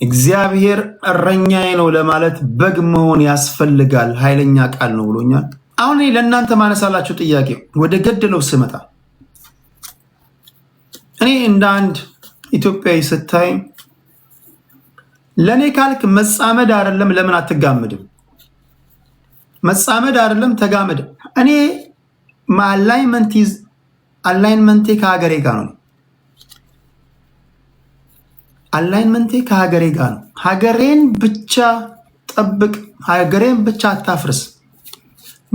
እግዚአብሔር እረኛዬ ነው ለማለት በግ መሆን ያስፈልጋል። ኃይለኛ ቃል ነው ብሎኛል። አሁን ለእናንተ ማነሳላችሁ ጥያቄ ወደ ገደለው ስመጣ እኔ እንደ አንድ ኢትዮጵያዊ ስታይ ለኔ ካልክ መጻመድ አይደለም ለምን አትጋመድም? መጻመድ አይደለም ተጋመድ። እኔ አላይንመንቴ ከሀገሬ ጋር ነው። አላይንመንቴ ከሀገሬ ጋር ነው። ሀገሬን ብቻ ጠብቅ፣ ሀገሬን ብቻ አታፍርስ።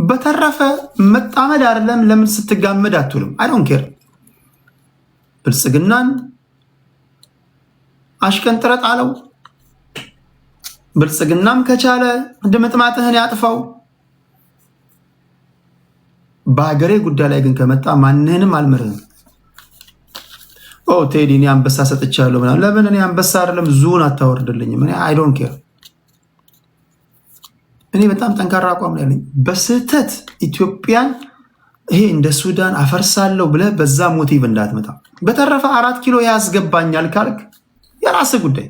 በተረፈ መጣመድ አይደለም ለምን ስትጋመድ አትውልም? አይ ዶንት ኬር። ብልጽግናን አሽቀንጥረ ጣለው። ብልጽግናም ከቻለ ድምጥማጥህን ያጥፋው። በሀገሬ ጉዳይ ላይ ግን ከመጣ ማንንም አልምርህም። ኦ ቴዲ እኔ አንበሳ ሰጥቻለሁ ምናምን። ለምን እኔ አንበሳ አይደለም ዙን አታወርድልኝም? እኔ አይ ዶንት ኬር። እኔ በጣም ጠንካራ አቋም ላይ ነኝ። በስህተት ኢትዮጵያን ይሄ እንደ ሱዳን አፈርሳለሁ ብለህ በዛ ሞቲቭ እንዳትመጣ። በተረፈ 4 ኪሎ ያስገባኛል ካልክ የራስህ ጉዳይ።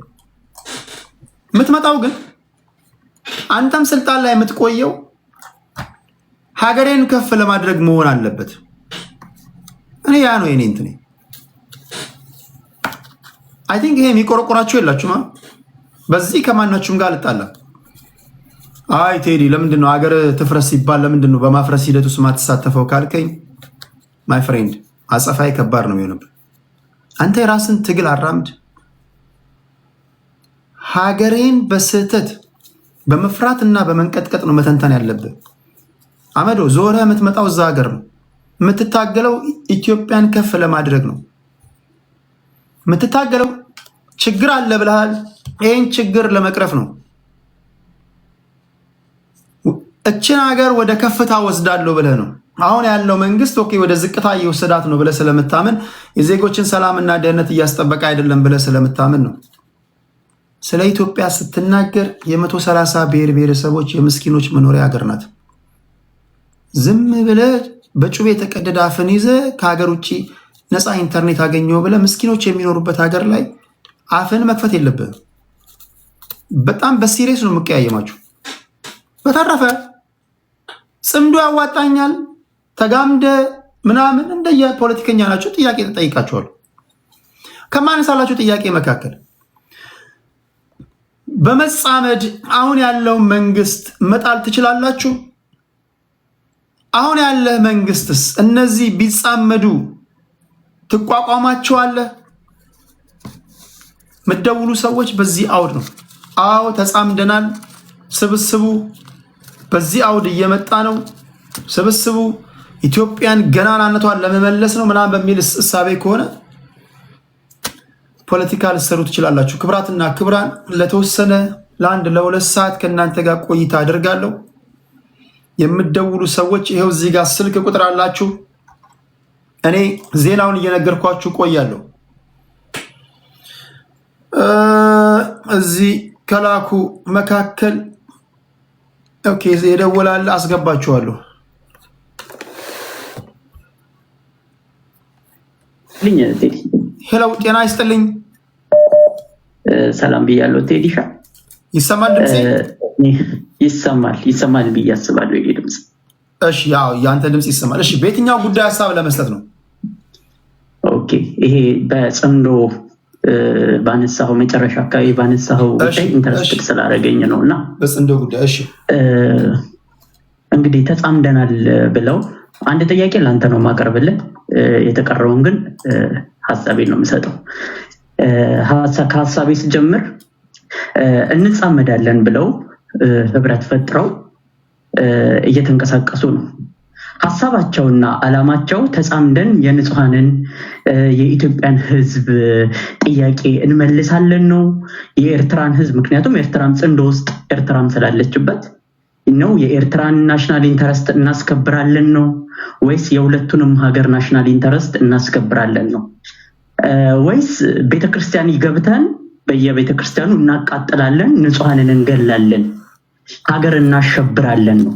የምትመጣው ግን አንተም ስልጣን ላይ የምትቆየው ሀገሬን ከፍ ለማድረግ መሆን አለበት። እኔ ያ ነው የኔ እንትን። አይ ቲንክ ይሄ የሚቆረቆራችሁ የላችሁም። በዚህ ከማናችሁም ጋር ልጣላ። አይ ቴዲ ለምንድን ነው ሀገር ትፍረስ ሲባል ለምንድን ነው በማፍረስ ሂደት ውስጥ ማትሳተፈው ካልከኝ፣ ማይ ፍሬንድ አጸፋይ ከባድ ነው የሚሆንብህ። አንተ የራስን ትግል አራምድ። ሀገሬን በስህተት በመፍራትና በመንቀጥቀጥ ነው መተንተን ያለብህ። አመዶ ዞረህ የምትመጣው እዛ ሀገር ነው። የምትታገለው ኢትዮጵያን ከፍ ለማድረግ ነው የምትታገለው። ችግር አለ ብለሃል። ይህን ችግር ለመቅረፍ ነው። እችን ሀገር ወደ ከፍታ ወስዳለሁ ብለህ ነው። አሁን ያለው መንግስት ኦኬ ወደ ዝቅታ እየወሰዳት ነው ብለህ ስለምታምን፣ የዜጎችን ሰላምና ደህንነት እያስጠበቀ አይደለም ብለህ ስለምታምን ነው። ስለ ኢትዮጵያ ስትናገር የ130 ብሔር ብሔረሰቦች የምስኪኖች መኖሪያ ሀገር ናት። ዝም ብለህ በጩቤ የተቀደደ አፍን ይዘህ ከሀገር ውጭ ነፃ ኢንተርኔት አገኘው ብለህ ምስኪኖች የሚኖሩበት ሀገር ላይ አፍን መክፈት የለብህም። በጣም በሲሪየስ ነው የምቀያየማችሁ። በተረፈ ጽምዶ ያዋጣኛል ተጋምደ ምናምን እንደየ ፖለቲከኛ ናቸው። ጥያቄ ተጠይቃችኋል። ከማነሳላችሁ ጥያቄ መካከል በመጻመድ አሁን ያለው መንግስት መጣል ትችላላችሁ? አሁን ያለ መንግስትስ እነዚህ ቢጻመዱ ትቋቋማቸዋለህ? ምትደውሉ ሰዎች በዚህ አውድ ነው። አዎ ተጻምደናል። ስብስቡ በዚህ አውድ እየመጣ ነው። ስብስቡ ኢትዮጵያን ገናናነቷን ለመመለስ ነው ምናምን በሚል እሳቤ ከሆነ ፖለቲካ ልትሰሩ ትችላላችሁ። ክብራትና ክብራን፣ ለተወሰነ ለ1-2 ሰዓት ከእናንተ ጋር ቆይታ አድርጋለሁ። የምትደውሉ ሰዎች ይሄው እዚህ ጋር ስልክ ቁጥር አላችሁ። እኔ ዜናውን እየነገርኳችሁ ቆያለሁ። እዚህ ከላኩ መካከል ኦኬ የደወላል አስገባችኋለሁ። ሄሎ ጤና ይስጥልኝ። ሰላም ብያለሁ። ቴዲሻ ይሰማል? ድምጽ ይሰማል ብዬ አስባለሁ። ይሄ ድምጽ እሺ፣ ያው ያንተ ድምጽ ይሰማል። እሺ፣ በየትኛው ጉዳይ ሀሳብ ለመስጠት ነው? ኦኬ፣ ይሄ በጽምዶ ባነሳው መጨረሻ አካባቢ ባነሳው ጉዳይ ኢንተረስት ስላደረገኝ ነውና በጽምዶ ጉዳይ። እሺ፣ እንግዲህ ተጻምደናል ብለው አንድ ጥያቄ ላንተ ነው ማቀርብልህ። የተቀረውን ግን ሐሳቤን ነው የምሰጠው። ከሐሳቤ ስጀምር እንጻመዳለን ብለው ህብረት ፈጥረው እየተንቀሳቀሱ ነው። ሐሳባቸውና ዓላማቸው ተጻምደን የንጹሃንን የኢትዮጵያን ህዝብ ጥያቄ እንመልሳለን ነው። የኤርትራን ህዝብ ምክንያቱም ኤርትራም ጽምዶ ውስጥ ኤርትራም ስላለችበት ነው። የኤርትራን ናሽናል ኢንተረስት እናስከብራለን ነው ወይስ የሁለቱንም ሀገር ናሽናል ኢንተረስት እናስከብራለን ነው? ወይስ ቤተክርስቲያን ይገብተን በየቤተክርስቲያኑ እናቃጥላለን፣ ንጹሃንን እንገላለን፣ ሀገር እናሸብራለን ነው?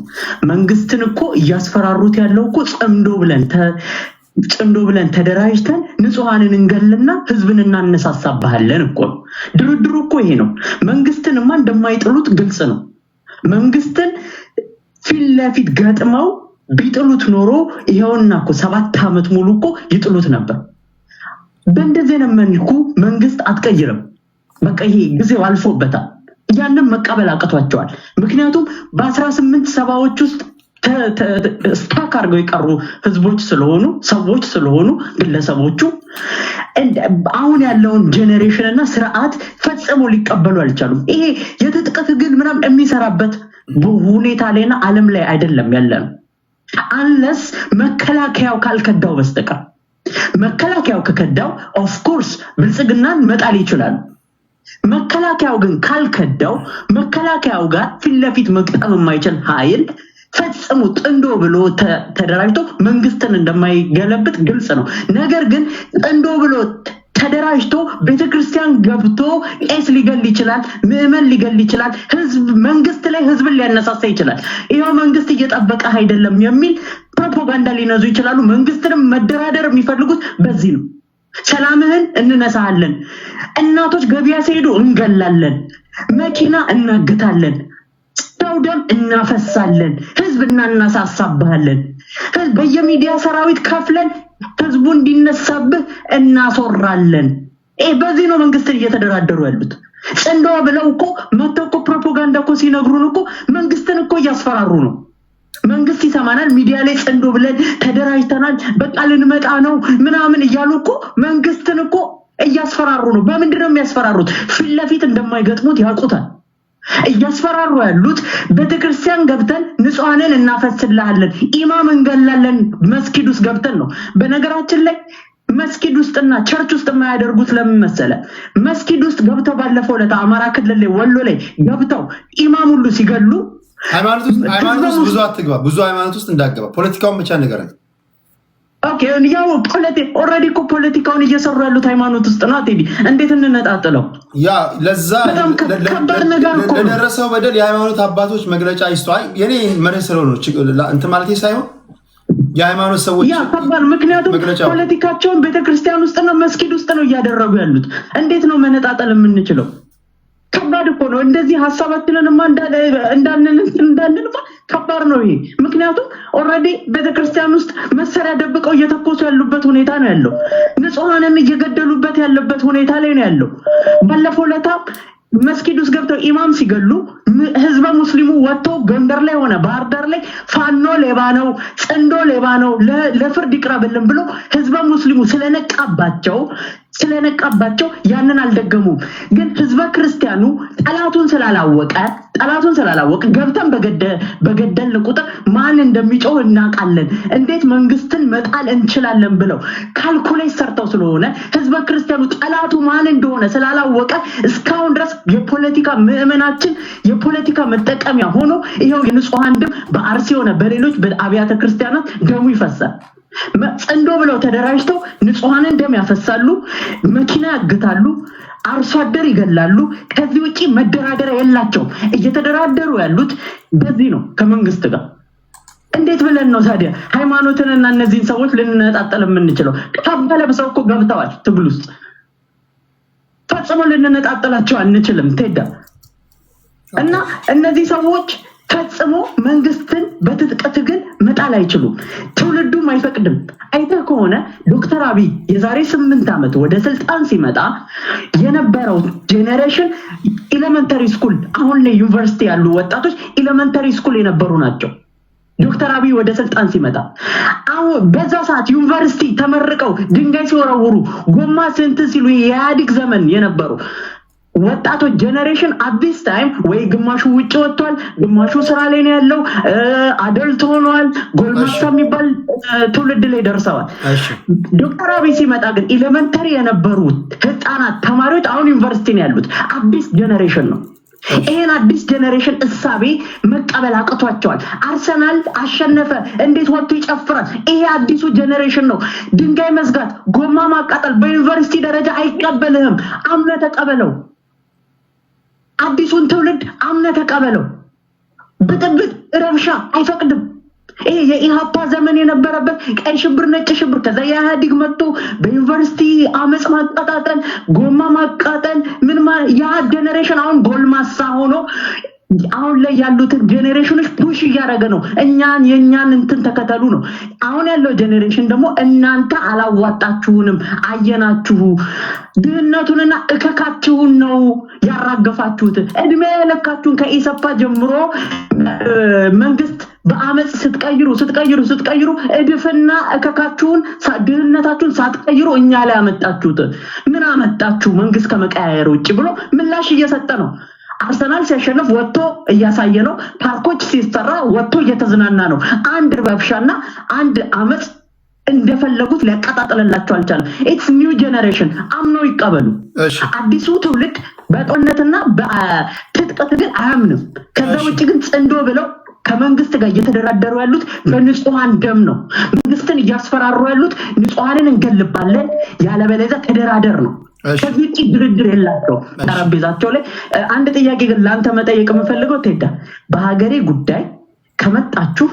መንግስትን እኮ እያስፈራሩት ያለው እኮ ጽምዶ ብለን ጽንዶ ብለን ተደራጅተን ንጹሃንን እንገልና ህዝብን እናነሳሳባለን እኮ ድርድሩ እኮ ይሄ ነው። መንግስትንማ እንደማይጥሉት ግልጽ ነው። መንግስትን ፊት ለፊት ገጥመው ቢጥሉት ኖሮ ይሄውና እኮ 7 ዓመት ሙሉ እኮ ይጥሉት ነበር። በእንደዚህ ነው መልኩ መንግስት አትቀይርም። በቃ ይሄ ጊዜው አልፎበታል። ያንን መቀበል አቅቷቸዋል። ምክንያቱም በ1870ዎች ውስጥ ስታክ አድርገው የቀሩ ህዝቦች ስለሆኑ ሰዎች ስለሆኑ ግለሰቦቹ አሁን ያለውን ጄኔሬሽን እና ስርዓት ፈጽሞ ሊቀበሉ አልቻሉም። ይሄ የትጥቅ ትግል ምናምን የሚሰራበት ሁኔታ ላይና ዓለም ላይ አይደለም ያለነው። አንለስ መከላከያው ካልከዳው በስተቀር መከላከያው ከከዳው ኦፍ ኮርስ ብልጽግናን መጣል ይችላል። መከላከያው ግን ካልከዳው መከላከያው ጋር ፊት ለፊት መቅጠም የማይችል ኃይል ፈጽሞ ጥንዶ ብሎ ተደራጅቶ መንግስትን እንደማይገለብጥ ግልጽ ነው። ነገር ግን ጥንዶ ብሎ ተደራጅቶ ቤተክርስቲያን ገብቶ ቄስ ሊገል ይችላል፣ ምዕመን ሊገል ይችላል፣ ህዝብ መንግስት ላይ ህዝብን ሊያነሳሳ ይችላል። ይሄው መንግስት እየጠበቀ አይደለም የሚል ፕሮፓጋንዳ ሊነዙ ይችላሉ። መንግስትንም መደራደር የሚፈልጉት በዚህ ነው። ሰላምህን እንነሳለን፣ እናቶች ገበያ ሲሄዱ እንገላለን፣ መኪና እናግታለን፣ ደም እናፈሳለን፣ ህዝብ እናናሳሳባለን፣ ህዝብ በየሚዲያ ሰራዊት ከፍለን ህዝቡ እንዲነሳብህ እናሶራለን። በዚህ ነው መንግስትን እየተደራደሩ ያሉት። ጽንዶ ብለው እኮ መተው እኮ ፕሮፓጋንዳ እኮ ሲነግሩን እኮ መንግስትን እኮ እያስፈራሩ ነው። መንግስት ይሰማናል፣ ሚዲያ ላይ ጽንዶ ብለን ተደራጅተናል፣ በቃ ልንመጣ ነው ምናምን እያሉ እኮ መንግስትን እኮ እያስፈራሩ ነው። በምንድን ነው የሚያስፈራሩት? ፊት ለፊት እንደማይገጥሙት ያውቁታል። እያስፈራሩ ያሉት ቤተክርስቲያን ገብተን ንጹሃንን እናፈስልሃለን፣ ኢማም እንገላለን መስጊድ ውስጥ ገብተን ነው። በነገራችን ላይ መስጊድ ውስጥና ቸርች ውስጥ የማያደርጉት ለምን መሰለ? መስጊድ ውስጥ ገብተው ባለፈው ለታ አማራ ክልል ላይ ወሎ ላይ ገብተው ኢማም ሁሉ ሲገሉ ሃይማኖት ውስጥ ብዙ አትግባ፣ ብዙ ሃይማኖት ውስጥ እንዳገባ ፖለቲካውን ብቻ ንገረን። ኦኬ ያው ኦልሬዲ እኮ ፖለቲካውን እየሰሩ ያሉት ሃይማኖት ውስጥ ነው። አትዲ እንዴት እንነጣጥለው? ያ ለዛ ለደረሰው በደል የሃይማኖት አባቶች መግለጫ ይስተዋል። የኔ መሬት ስለሆነ እንትን ማለት ሳይሆን የሃይማኖት ሰዎች ያ ከባድ፣ ምክንያቱም ፖለቲካቸውን ቤተክርስቲያን ውስጥ ነው መስጊድ ውስጥ ነው እያደረጉ ያሉት። እንዴት ነው መነጣጠል የምንችለው? ከባድ እኮ ነው። እንደዚህ ሐሳባችንንማ እንዳንልማ ከባድ ነው ይሄ። ምክንያቱም ኦልሬዲ ቤተክርስቲያን ውስጥ መሳሪያ ደብቀው እየተኮሱ ያሉበት ሁኔታ ነው ያለው። ንጹሃንን እየገደሉበት ያለበት ሁኔታ ላይ ነው ያለው። ባለፈው ለታ መስጊድ ውስጥ ገብተው ኢማም ሲገሉ ህዝበ ሙስሊሙ ወጥቶ ጎንደር ላይ ሆነ ባህር ዳር ላይ ፋኖ ሌባ ነው፣ ጽንዶ ሌባ ነው፣ ለፍርድ ይቅረብልን ብሎ ህዝበ ሙስሊሙ ስለነቃባቸው ያንን አልደገሙም። ግን ህዝበ ክርስቲያኑ ጠላቱን ስላላወቀ ገብተን በገደል ቁጥር ማን እንደሚጮህ እናውቃለን፣ እንዴት መንግስትን መጣል እንችላለን ብለው ካልኩሌት ሰርተው ስለሆነ ህዝበ ክርስቲያኑ ጠላቱ ማን እንደሆነ ስላላወቀ እስካሁን ድረስ የፖለቲካ ምዕመናችን የፖለቲካ መጠቀሚያ ሆኖ ይሄው የንጹሃን ደም በአርሲ ሆነ በሌሎች በአብያተ ክርስቲያናት ደሙ ይፈሳል። ጽንዶ ብለው ተደራጅተው ንጹሃንን ደም ያፈሳሉ፣ መኪና ያግታሉ፣ አርሶ አደር ይገላሉ። ከዚህ ውጪ መደራደሪያ የላቸውም። እየተደራደሩ ያሉት በዚህ ነው ከመንግስት ጋር። እንዴት ብለን ነው ታዲያ ሃይማኖትንና እነዚህን ሰዎች ልንነጣጠል የምንችለው? ካባ ለብሰው እኮ ገብተዋል ትግል ውስጥ። ፈጽሞ ልንነጣጠላቸው አንችልም ቴዳ እና እነዚህ ሰዎች ፈጽሞ መንግስትን በትጥቅ ትግል መጣል አይችሉም። ትውልዱም አይፈቅድም። አይተህ ከሆነ ዶክተር አብይ የዛሬ 8 ዓመት ወደ ስልጣን ሲመጣ የነበረው ጄኔሬሽን ኤሌመንተሪ ስኩል፣ አሁን ላይ ዩኒቨርሲቲ ያሉ ወጣቶች ኤሌመንተሪ ስኩል የነበሩ ናቸው። ዶክተር አብይ ወደ ስልጣን ሲመጣ አሁን በዛ ሰዓት ዩኒቨርሲቲ ተመርቀው ድንጋይ ሲወረውሩ ጎማ ስንት ሲሉ የኢህአዴግ ዘመን የነበሩ ወጣቶች ጄኔሬሽን አዲስ ታይም ወይ ግማሹ ውጭ ወጥቷል፣ ግማሹ ስራ ላይ ነው ያለው፣ አደልት ሆኗል፣ ጎልማሳ የሚባል ትውልድ ላይ ደርሰዋል። ዶክተር አብይ ሲመጣ ግን ኤሌመንተሪ የነበሩ ህፃናት ተማሪዎች አሁን ዩኒቨርሲቲ ነው ያሉት። አዲስ ጄኔሬሽን ነው። ይሄን አዲስ ጄኔሬሽን እሳቤ መቀበል አቅቷቸዋል። አርሰናል አሸነፈ እንዴት ወጥቶ ይጨፍራል? ይሄ አዲሱ ጄኔሬሽን ነው። ድንጋይ መዝጋት፣ ጎማ ማቃጠል በዩኒቨርሲቲ ደረጃ አይቀበልህም። አምነህ ተቀበለው። አዲሱን ትውልድ አምነህ ተቀበለው። ብጥብጥ፣ ረብሻ አይፈቅድም። ይሄ የኢሃፓ ዘመን የነበረበት ቀይ ሽብር ነጭ ሽብር ከዛ የኢህአዴግ መጥቶ በዩኒቨርሲቲ አመጽ ማቀጣጠል ጎማ ማቃጠል ምን ያ ጄኔሬሽን አሁን ጎልማሳ ሆኖ አሁን ላይ ያሉት ጄኔሬሽኖች ፑሽ እያደረገ ነው እኛን የኛን እንትን ተከተሉ ነው አሁን ያለው ጄኔሬሽን ደግሞ እናንተ አላዋጣችሁንም አየናችሁ ድህነቱንና እከካችሁን ነው ያራገፋችሁት እድሜ ለካችሁን ከኢሰፓ ጀምሮ መንግስት በአመጽ ስትቀይሩ እድፍና እከካችሁን ድህነታችሁን ሳትቀይሩ እኛ ላይ አመጣችሁት ምን አመጣችሁ መንግስት ከመቀያየር ውጪ ብሎ ምላሽ እየሰጠ ነው አርሰናል ሲያሸንፍ ወጥቶ እያሳየ ነው ፓርኮች ሲሰራ ወጥቶ እየተዝናና ነው አንድ ረብሻና አንድ አመጽ እንደፈለጉት ሊያቀጣጥልላቸው አልቻለም ኢትስ ኒው ጄኔሬሽን አምኖ ይቀበሉ አዲሱ ትውልድ በጦርነትና በትጥቅ ትግል አያምንም ከዛ ውጪ ግን ጽንዶ ብለው ከመንግስት ጋር እየተደራደሩ ያሉት በንጹሃን ደም ነው መንግስትን እያስፈራሩ ያሉት ንጹሃንን እንገልባለን ያለበለዚያ ተደራደር ነው ከዚህ ድርድር የላቸው ጠረጴዛቸው ላይ አንድ ጥያቄ ግን ላንተ መጠየቅ የምፈልገው ተይዳ በሀገሬ ጉዳይ ከመጣችሁ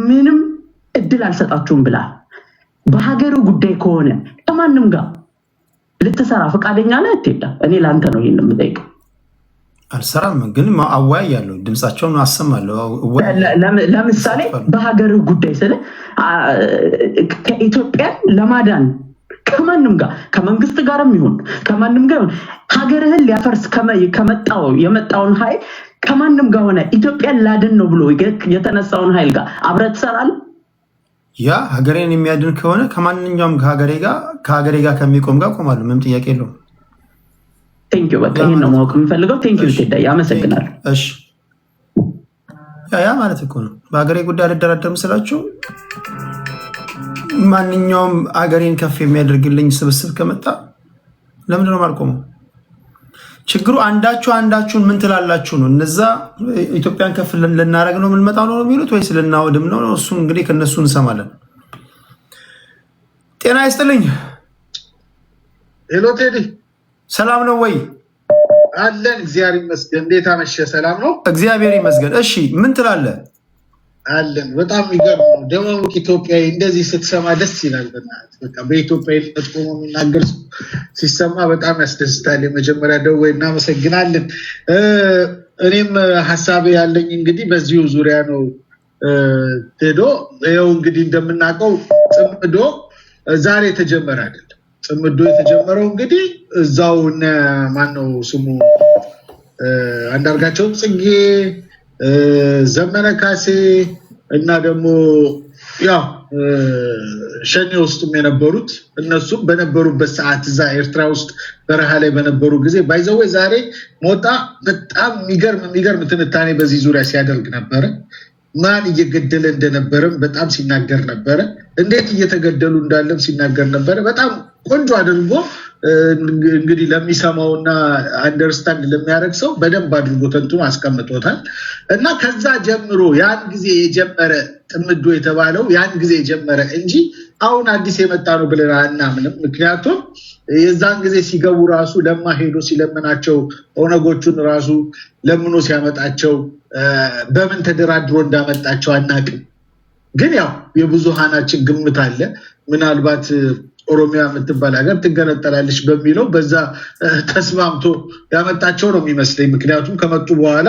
ምንም እድል አልሰጣችሁም ብላ በሀገሩ ጉዳይ ከሆነ ከማንም ጋር ልትሰራ ፈቃደኛ ነህ ተይዳ እኔ ላንተ ነው ይሄን የምጠይቀው አልሰራም ግን አዋይ ያለው ድምጻቸውን አሰማለሁ ለምሳሌ በሀገሩ ጉዳይ ስለ ከኢትዮጵያ ለማዳን ከማንም ጋር ከመንግስት ጋርም ይሁን ከማንም ጋር ሀገርህን ሊያፈርስ የመጣውን ኃይል ከማንም ጋር ሆነ ኢትዮጵያን ላድን ነው ብሎ የተነሳውን ኃይል ጋር አብረህ ትሰራለህ ያ ሀገሬን የሚያድን ከሆነ ከማንኛውም ከሀገሬ ጋር ከሚቆም ጋር ቆማለሁ ምንም ጥያቄ የለውም ቴንኪው በቃ ይሄን ነው ማወቅ የምፈልገው ቴንኪው ቴዳ ያመሰግናለሁ እሺ ያ ማለት እኮ ነው በሀገሬ ጉዳይ አልደራደርም ስላችሁ ማንኛውም አገሬን ከፍ የሚያደርግልኝ ስብስብ ከመጣ ለምን ነው ማልቆመው ችግሩ አንዳችሁን ምን ትላላችሁ ነው እነዛ ኢትዮጵያን ከፍ ልናረግ ነው ምን መጣው ነው የሚሉት ወይስ ልናወድም ነው እሱ እንግዲህ ከነሱ እንሰማለን ጤና ይስጥልኝ ሄሎ ቴዲ ሰላም ነው ወይ አለን እግዚአብሔር ይመስገን እንዴት አመሸ ሰላም ነው እግዚአብሔር ይመስገን እሺ ምን ትላለህ አለን በጣም ይገርም ነው ደሞም ኢትዮጵያዊ እንደዚህ ስትሰማ ደስ ይላል በቃ በኢትዮጵያ ተቆሞ የሚናገር ሲሰማ በጣም ያስደስታል የመጀመሪያ ደውዬ እናመሰግናለን እኔም ሐሳብ ያለኝ እንግዲህ በዚሁ ዙሪያ ነው ቴዶ ይኸው እንግዲህ እንደምናውቀው ጽምዶ ዛሬ ተጀመረ አይደል ጽምዶ የተጀመረው እንግዲህ እዛው ማን ነው ስሙ አንዳርጋቸው ጽጌ ዘመነ ካሴ እና ደግሞ ያው ሸኔ ውስጥም የነበሩት እነሱም በነበሩበት ሰዓት እዛ ኤርትራ ውስጥ በረሃ ላይ በነበሩ ጊዜ ባይዘው ዛሬ ሞጣ በጣም የሚገርም ትንታኔ በዚህ ዙሪያ ሲያደርግ ነበር ማን እየገደለ እንደነበረም በጣም ሲናገር ነበር እንዴት እየተገደሉ እንዳለም ሲናገር ነበር በጣም ቆንጆ አድርጎ እንግዲህ ለሚሰማውና አንደርስታንድ ለሚያደርግ ሰው በደንብ አድርጎ ተንትኖ አስቀምጦታል እና ከዛ ጀምሮ ያን ጊዜ የጀመረ ጥምዶ የተባለው ያን ጊዜ የጀመረ እንጂ አሁን አዲስ የመጣ ነው ብለን አናምንም ምክንያቱም የዛን ጊዜ ሲገቡ ራሱ ለማ ሄዶ ሲለምናቸው ኦነጎቹን ራሱ ለምኖ ሲያመጣቸው በምን ተደራድሮ እንዳመጣቸው አናቅም ግን ያው የብዙሃናችን ግምት አለ ምናልባት ኦሮሚያ የምትባል ሀገር ትገነጠላለች በሚለው በዛ ተስማምቶ ያመጣቸው ነው የሚመስለኝ ምክንያቱም ከመጡ በኋላ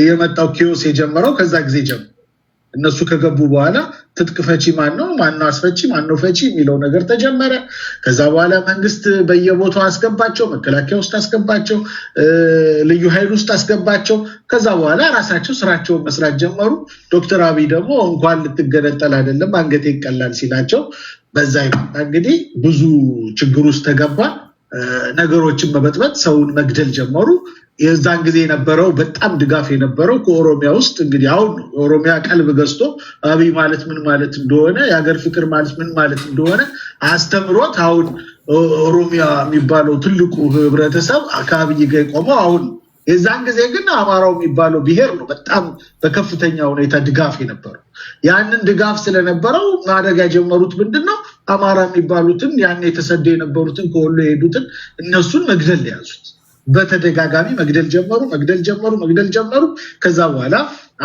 የመጣው ኪዮስ የጀመረው ከዛ ጊዜ ጀምሮ እነሱ ከገቡ በኋላ ትጥቅፈቺ ማነው አስፈቺ ማነው ፈቺ የሚለው ነገር ተጀመረ ከዛ በኋላ መንግስት በየቦታው አስገባቸው መከላከያ ውስጥ አስገባቸው ልዩ ኃይል ውስጥ አስገባቸው ከዛ በኋላ ራሳቸው ስራቸውን መስራት ጀመሩ ዶክተር አብይ ደግሞ እንኳን ልትገነጠል አይደለም አንገቴ ይቀላል ሲላቸው በዛ ይመጣ እንግዲህ ብዙ ችግር ውስጥ ተገባ ነገሮችን መበጥበጥ ሰውን መግደል ጀመሩ የዛን ጊዜ የነበረው በጣም ድጋፍ የነበረው ከኦሮሚያ ውስጥ እንግዲህ አሁን ኦሮሚያ ቀልብ ገዝቶ አብይ ማለት ምን ማለት እንደሆነ የሀገር ፍቅር ማለት ምን ማለት እንደሆነ አስተምሮት አሁን ኦሮሚያ የሚባለው ትልቁ ህብረተሰብ ከአብይ ጋር ቆመው አሁን የዛን ጊዜ ግን አማራው የሚባለው ብሔር ነው በጣም በከፍተኛ ሁኔታ ድጋፍ የነበረው ያንን ድጋፍ ስለነበረው ማደጋ ጀመሩት ምንድነው አማራ የሚባሉትን ያን የተሰደው የነበሩትን ከወሎ የሄዱትን እነሱን መግደል ያዙት በተደጋጋሚ መግደል ጀመሩ ከዛ በኋላ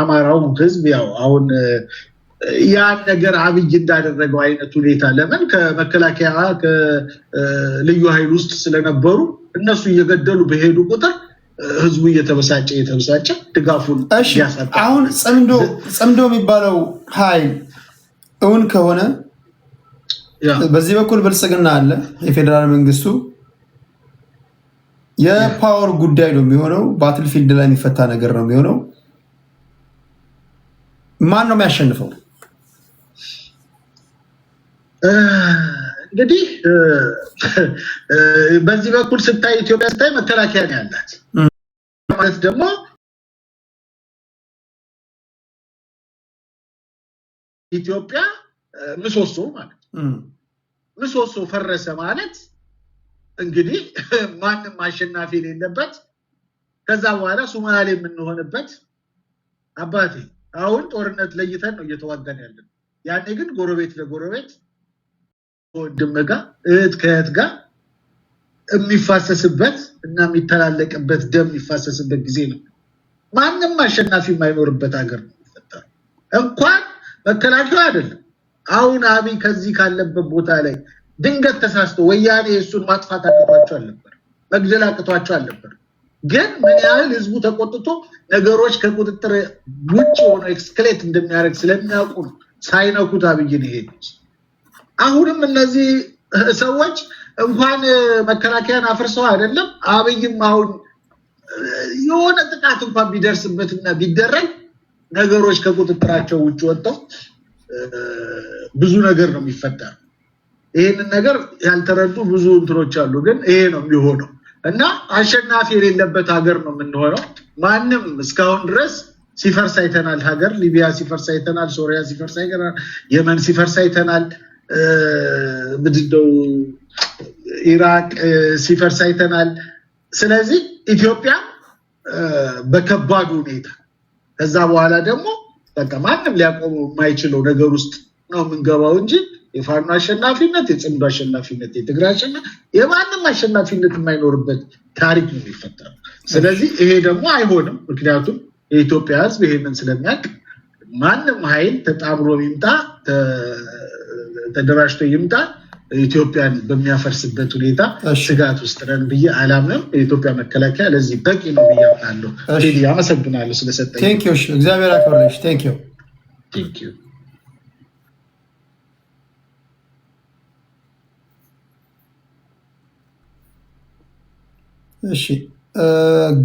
አማራው ህዝብ ያው አሁን ያን ነገር አብይ እንዳደረገው አይነት ሁኔታ ለምን ከመከላከያ ከልዩ ኃይል ውስጥ ስለነበሩ እነሱ እየገደሉ በሄዱ ቁጥር ህዝቡ እየተበሳጨ ድጋፉን ያሳጣ። አሁን ጽምዶ የሚባለው ኃይል እውን ከሆነ በዚህ በኩል ብልጽግና አለ፣ የፌደራል መንግስቱ የፓወር ጉዳይ ነው የሚሆነው። ባትልፊልድ ላይ የሚፈታ ነገር ነው የሚሆነው። ማን ነው የሚያሸንፈው? እንግዲህ በዚህ በኩል ስታይ ኢትዮጵያ ስታይ መከላከያ ነው ያላት ማለት ደግሞ ኢትዮጵያ ምሰሶ ማለት ምሰሶ ፈረሰ ማለት እንግዲህ ማንም አሸናፊ የሌለበት ከዛ በኋላ ሶማሌ የምንሆንበት አባቴ አሁን ጦርነት ለይተን ነው እየተዋጋን ያለን። ያኔ ግን ጎረቤት ለጎረቤት ወንድም ጋር እህት ከእህት ጋር የሚፋሰስበት እና የሚተላለቅበት ደም የሚፋሰስበት ጊዜ ነው። ማንም አሸናፊ የማይኖርበት ሀገር ነው የሚፈጠረው። እንኳን መከላከያ አይደለም አሁን አብይ ከዚህ ካለበት ቦታ ላይ ድንገት ተሳስቶ ወያኔ እሱን ማጥፋት አቅቷቸው አልነበር፣ መግደል አቅቷቸው አልነበር። ግን ምን ያህል ህዝቡ ተቆጥቶ ነገሮች ከቁጥጥር ውጭ ሆኖ ኤክስክሌት እንደሚያደርግ ስለሚያውቁ ሳይነኩት አብይን ይሄዱት። አሁንም እነዚህ ሰዎች እንኳን መከላከያን አፍርሰው አይደለም አብይም አሁን የሆነ ጥቃት እንኳን ቢደርስበትና ቢደረግ ነገሮች ከቁጥጥራቸው ውጭ ወጥተው ብዙ ነገር ነው የሚፈጠረው። ይሄንን ነገር ያልተረዱ ብዙ እንትኖች አሉ። ግን ይሄ ነው የሚሆነው እና አሸናፊ የሌለበት ሀገር ነው የምንሆነው። ማንም እስካሁን ድረስ ሲፈርስ አይተናል። ሀገር ሊቢያ ሲፈርስ አይተናል፣ ሶሪያ ሲፈርስ አይተናል፣ የመን ሲፈርስ አይተናል፣ ምድደው ኢራቅ ሲፈርስ አይተናል። ስለዚህ ኢትዮጵያ በከባድ ሁኔታ ከዛ በኋላ ደግሞ በቃ ማንም ሊያቆመው የማይችለው ነገር ውስጥ ነው የምንገባው እንጂ የፋኖ አሸናፊነት፣ የጽምዶ አሸናፊነት፣ የትግራይ አሸናፊነት፣ የማንም አሸናፊነት የማይኖርበት ታሪክ ነው የሚፈጠረው። ስለዚህ ይሄ ደግሞ አይሆንም። ምክንያቱም የኢትዮጵያ ሕዝብ ይሄንን ስለሚያውቅ ማንም ኃይል ተጣምሮ ይምጣ ተደራጅቶ ይምጣ ኢትዮጵያን በሚያፈርስበት ሁኔታ ስጋት ውስጥ ነን ብዬ አላምንም። የኢትዮጵያ መከላከያ ለዚህ በቂ ነው ብዬ አምናለሁ። ቴዲ አመሰግናለሁ ስለሰጠኝ። ቴንክ ዩ። እግዚአብሔር ያክብርልሽ። ቴንክ ዩ። ቴንክ ዩ። እሺ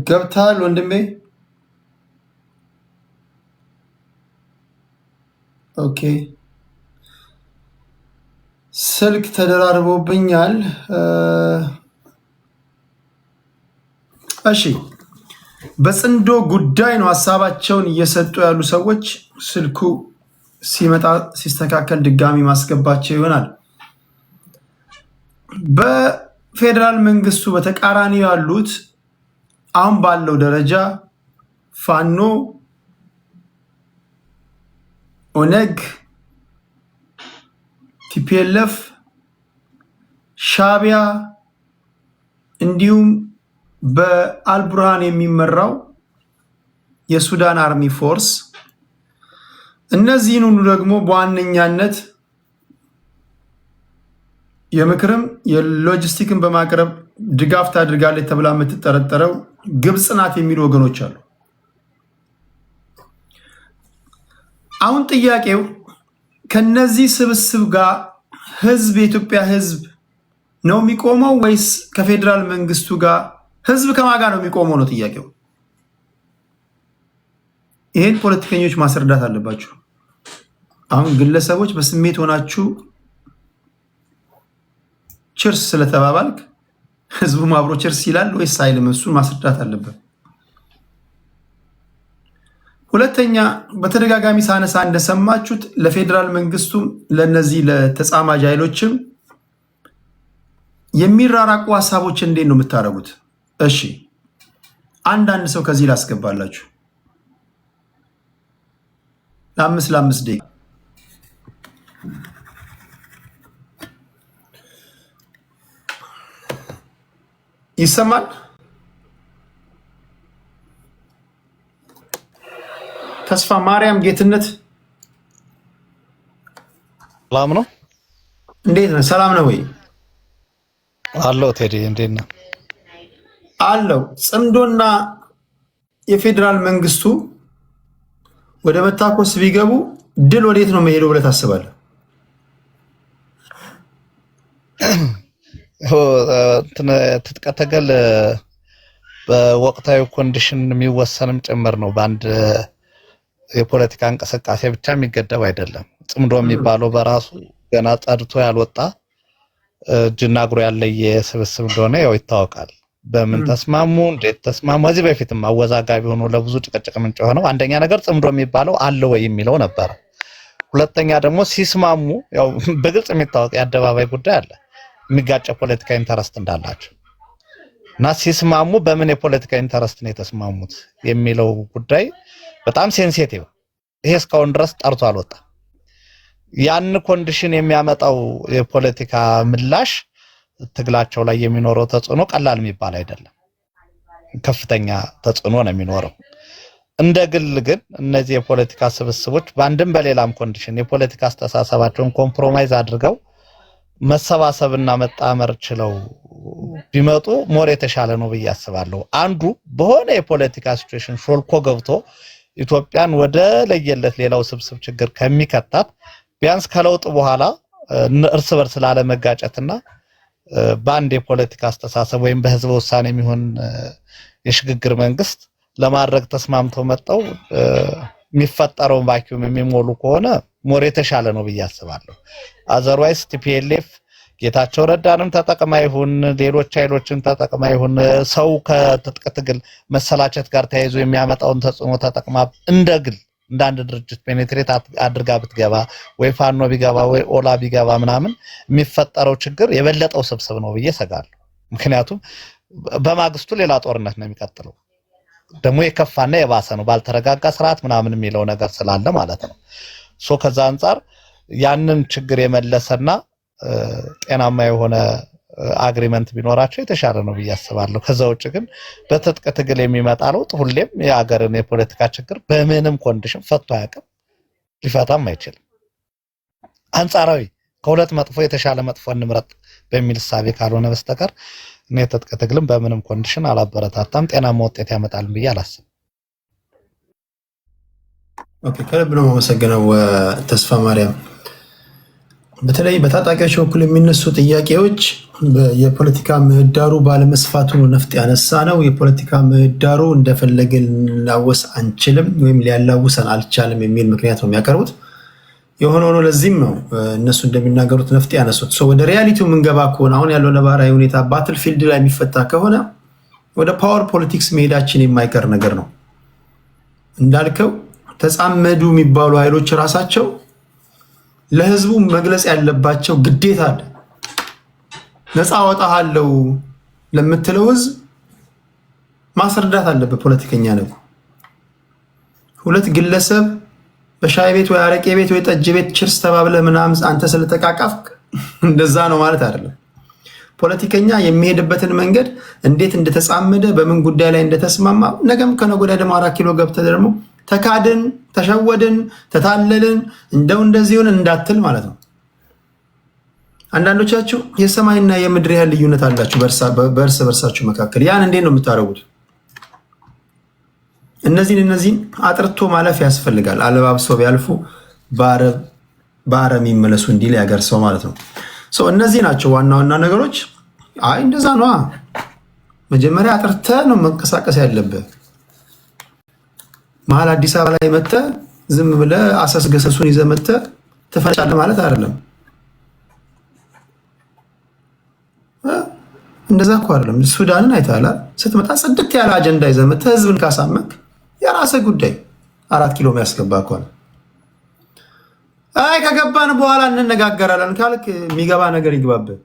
ገብታል ወንድሜ። ኦኬ ስልክ ተደራርቦብኛል። እሺ በጽንዶ ጉዳይ ነው ሀሳባቸውን እየሰጡ ያሉ ሰዎች። ስልኩ ሲመጣ ሲስተካከል ድጋሚ ማስገባቸው ይሆናል። በፌደራል መንግስቱ በተቃራኒ ያሉት አሁን ባለው ደረጃ ፋኖ፣ ኦነግ፣ ቲፒኤልኤፍ፣ ሻቢያ እንዲሁም በአልቡርሃን የሚመራው የሱዳን አርሚ ፎርስ እነዚህን ሁሉ ደግሞ በዋነኛነት የምክርም የሎጂስቲክን በማቅረብ ድጋፍ ታድርጋለች ተብላ የምትጠረጠረው ግብጽ ናት የሚሉ ወገኖች አሉ። አሁን ጥያቄው ከነዚህ ስብስብ ጋር ህዝብ የኢትዮጵያ ህዝብ ነው የሚቆመው ወይስ ከፌደራል መንግስቱ ጋር? ህዝብ ከማን ጋር ነው የሚቆመው ነው ጥያቄው። ይሄን ፖለቲከኞች ማስረዳት አለባቸው። አሁን ግለሰቦች በስሜት ሆናችሁ ችርስ ስለተባባልክ ህዝቡ አብሮ ችርስ ይላል ወይስ አይልም? እሱን ማስረዳት አለበት። ሁለተኛ በተደጋጋሚ ሳነሳ እንደሰማችሁት ለፌደራል መንግስቱም ለነዚህ ለተጻማጅ ኃይሎችም የሚራራቁ ሐሳቦች እንዴት ነው የምታደርጉት? እሺ አንዳንድ ሰው ከዚህ ላስገባላችሁ ለአምስት ደቂቃ ይሰማል? ተስፋ ማርያም ጌትነት ሰላም ነው? እንዴት ነህ? ሰላም ነው ወይ? አለው ቴዲ እንዴት ነህ? አለው። ጽምዶና የፌዴራል መንግስቱ ወደ መታኮስ ቢገቡ ድል ወዴት ነው መሄደው ብለህ ታስባለህ? ትጥቅ ትግል በወቅታዊ ኮንዲሽን የሚወሰንም ጭምር ነው። በአንድ የፖለቲካ እንቅስቃሴ ብቻ የሚገደብ አይደለም። ጽምዶ የሚባለው በራሱ ገና ጸድቶ ያልወጣ እጅና እግሩ ያለየ ስብስብ እንደሆነ ያው ይታወቃል። በምን ተስማሙ፣ እንዴት ተስማሙ? እዚህ በፊትም አወዛጋቢ ሆኖ ለብዙ ጭቅጭቅ ምንጭ ሆነው አንደኛ ነገር ጽምዶ የሚባለው አለ ወይ የሚለው ነበር። ሁለተኛ ደግሞ ሲስማሙ ያው በግልጽ የሚታወቅ የአደባባይ ጉዳይ አለ የሚጋጭ ፖለቲካ ኢንተረስት እንዳላቸው እና ሲስማሙ በምን የፖለቲካ ኢንተረስት ነው የተስማሙት የሚለው ጉዳይ በጣም ሴንሲቲቭ። ይሄ እስካሁን ድረስ ጠርቶ አልወጣም። ያን ኮንዲሽን የሚያመጣው የፖለቲካ ምላሽ ትግላቸው ላይ የሚኖረው ተጽዕኖ ቀላል የሚባል አይደለም። ከፍተኛ ተጽዕኖ ነው የሚኖረው። እንደ ግል ግን እነዚህ የፖለቲካ ስብስቦች በአንድም በሌላም ኮንዲሽን የፖለቲካ አስተሳሰባቸውን ኮምፕሮማይዝ አድርገው መሰባሰብና መጣመር ችለው ቢመጡ ሞር የተሻለ ነው ብዬ አስባለሁ። አንዱ በሆነ የፖለቲካ ሲቹዌሽን ሾልኮ ገብቶ ኢትዮጵያን ወደ ለየለት ሌላው ስብስብ ችግር ከሚከታት ቢያንስ ከለውጥ በኋላ እርስ በርስ ላለመጋጨትና በአንድ የፖለቲካ አስተሳሰብ ወይም በህዝብ ውሳኔ የሚሆን የሽግግር መንግስት ለማድረግ ተስማምተው መጣው የሚፈጠረው ቫኪዩም የሚሞሉ ከሆነ ሞር የተሻለ ነው ብዬ አስባለሁ። አዘርዋይስ ቲፒኤልኤፍ ጌታቸው ረዳንም ተጠቅማ ይሁን ሌሎች ኃይሎችን ተጠቅማ ይሁን ሰው ከትጥቅ ትግል መሰላቸት ጋር ተያይዞ የሚያመጣውን ተጽዕኖ ተጠቅማ እንደግል እንደ አንድ ድርጅት ፔኔትሬት አድርጋ ብትገባ ወይ ፋኖ ቢገባ ወይ ኦላ ቢገባ ምናምን የሚፈጠረው ችግር የበለጠው ስብስብ ነው ብዬ ሰጋለሁ። ምክንያቱም በማግስቱ ሌላ ጦርነት ነው የሚቀጥለው ደግሞ የከፋና የባሰ ነው ባልተረጋጋ ስርዓት ምናምን የሚለው ነገር ስላለ ማለት ነው። ሶ ከዛ አንፃር ያንን ችግር የመለሰና ጤናማ የሆነ አግሪመንት ቢኖራቸው የተሻለ ነው ብዬ አስባለሁ። ከዛ ውጭ ግን በትጥቅ ትግል የሚመጣ ለውጥ ሁሌም የሀገርን የፖለቲካ ችግር በምንም ኮንዲሽን ፈቶ አያውቅም፣ ሊፈታም አይችልም። አንጻራዊ ከሁለት መጥፎ የተሻለ መጥፎ እንምረጥ በሚል እሳቤ ካልሆነ በስተቀር እኔ ትጥቅ ትግልን በምንም ኮንዲሽን አላበረታታም፣ ጤናማ ውጤት ያመጣል ብዬ አላስብም። ኦኬ፣ ከልብ ነው የማመሰግነው ተስፋ ማርያም። በተለይ በታጣቂዎች በኩል የሚነሱ ጥያቄዎች የፖለቲካ ምህዳሩ ባለመስፋቱ ነፍጥ ያነሳ ነው። የፖለቲካ ምህዳሩ እንደፈለገ ልናወስ አንችልም ወይም ሊያላውሰን አልቻለም የሚል ምክንያት ነው የሚያቀርቡት። የሆነ ሆኖ ለዚህም ነው እነሱ እንደሚናገሩት ነፍጥ ያነሱት። ወደ ሪያሊቲው የምንገባ ከሆነ አሁን ያለው ነባራዊ ሁኔታ ባትል ፊልድ ላይ የሚፈታ ከሆነ ወደ ፓወር ፖለቲክስ መሄዳችን የማይቀር ነገር ነው። እንዳልከው ተጻመዱ የሚባሉ ኃይሎች ራሳቸው ለህዝቡ መግለጽ ያለባቸው ግዴታ አለ። ነፃ አወጣሃለሁ ለምትለው ህዝብ ማስረዳት አለበት። ፖለቲከኛ ነው። ሁለት ግለሰብ በሻይ ቤት ወይ አረቄ ቤት ወይ ጠጅ ቤት ችርስ ተባብለህ ምናምን አንተ ስለተቃቃፍክ እንደዛ ነው ማለት አይደለም። ፖለቲከኛ የሚሄድበትን መንገድ እንዴት እንደተጻመደ በምን ጉዳይ ላይ እንደተስማማ ነገም ከነገ ወዲያ ደግሞ 4 ኪሎ ገብተህ ደግሞ ተካድን፣ ተሸወድን፣ ተታለልን እንደው እንደዚህ ሆነ እንዳትል ማለት ነው። አንዳንዶቻችሁ የሰማይና የምድር ያህል ልዩነት አላችሁ በእርስ በርሳችሁ መካከል። ያን እንዴት ነው የምታረጉት? እነዚህን አጥርቶ ማለፍ ያስፈልጋል። አለባብሰው ቢያልፉ በአረም ይመለሱ እንዲል ያገር ሰው ማለት ነው። እነዚህ ናቸው ዋና ዋና ነገሮች። አይ እንደዛ ነው። መጀመሪያ አጥርተህ ነው መንቀሳቀስ ያለብህ። መሀል አዲስ አበባ ላይ መጥተህ ዝም ብለህ አሰስገሰሱን ይዘህ መጥተህ ትፈጫለህ ማለት አይደለም። እንደዛ እኮ አይደለም። ሱዳንን አይተሃል። ስትመጣ ጽድት ያለ አጀንዳ ይዘህ መጥተህ ህዝብን ካሳመንክ የራስህ ጉዳይ። 4 ኪሎ የሚያስገባ ከሆነ አይ ከገባን በኋላ እንነጋገራለን ካልክ የሚገባ ነገር ይግባብህ።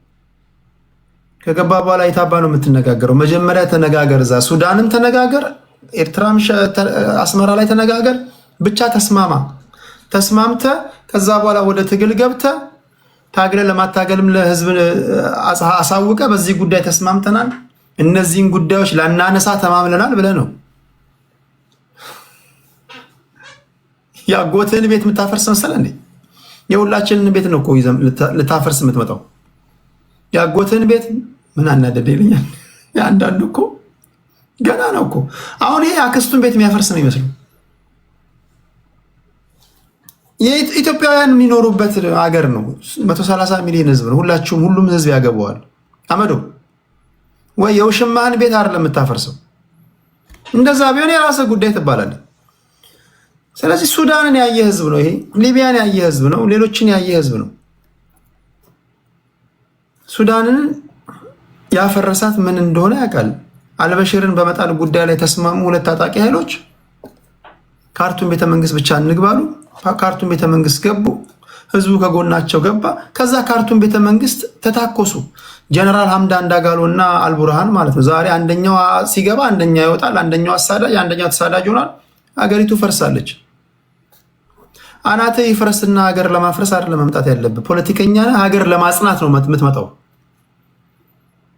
ከገባ በኋላ የታባ ነው የምትነጋገረው? መጀመሪያ ተነጋገር። እዛ ሱዳንም ተነጋገር፣ ኤርትራም አስመራ ላይ ተነጋገር። ብቻ ተስማማ። ተስማምተህ ከዛ በኋላ ወደ ትግል ገብተህ ታግለህ ለማታገልም ለህዝብ አሳውቀህ በዚህ ጉዳይ ተስማምተናል፣ እነዚህን ጉዳዮች ላናነሳ ተማምለናል ብለህ ነው። ያጎትህን ቤት የምታፈርስ መሰለህ እንዴ? የሁላችንን ቤት ነው እኮ ልታፈርስ የምትመጣው። ያጎትን ቤት ምን አናደደ ይለኛል። አንዳንዱ እኮ ገና ነው እኮ አሁን ይሄ አክስቱን ቤት የሚያፈርስ ነው ይመስሉ። ኢትዮጵያውያን የሚኖሩበት ሀገር ነው። 130 ሚሊዮን ህዝብ ነው። ሁሉም ህዝብ ያገባዋል። አመዶ ወይ የውሽማህን ቤት አይደለም የምታፈርሰው። እንደዛ ቢሆን የራስህ ጉዳይ ትባላለህ። ስለዚህ ሱዳንን ያየ ህዝብ ነው ይሄ፣ ሊቢያን ያየ ህዝብ ነው፣ ሌሎችን ያየ ህዝብ ነው። ሱዳንን ያፈረሳት ምን እንደሆነ ያውቃል። አልበሽርን በመጣል ጉዳይ ላይ ተስማሙ ሁለት ታጣቂ ኃይሎች። ካርቱም ቤተመንግስት ብቻ እንግባሉ። ካርቱም ቤተመንግስት ገቡ። ህዝቡ ከጎናቸው ገባ። ከዛ ካርቱም ቤተመንግስት ተታኮሱ። ጀነራል ሐምዳን ዳጋሎ እና አልቡርሃን ማለት ነው። ዛሬ አንደኛው ሲገባ አንደኛው ይወጣል። አንደኛው አሳዳጅ፣ አንደኛው ተሳዳጅ ሆኗል። ሀገሪቱ ፈርሳለች። አናተ ይፍረስና ሀገር ለማፍረስ አይደለም መምጣት ያለብህ። ፖለቲከኛ ነህ፣ ሀገር ለማጽናት ነው የምትመጣው።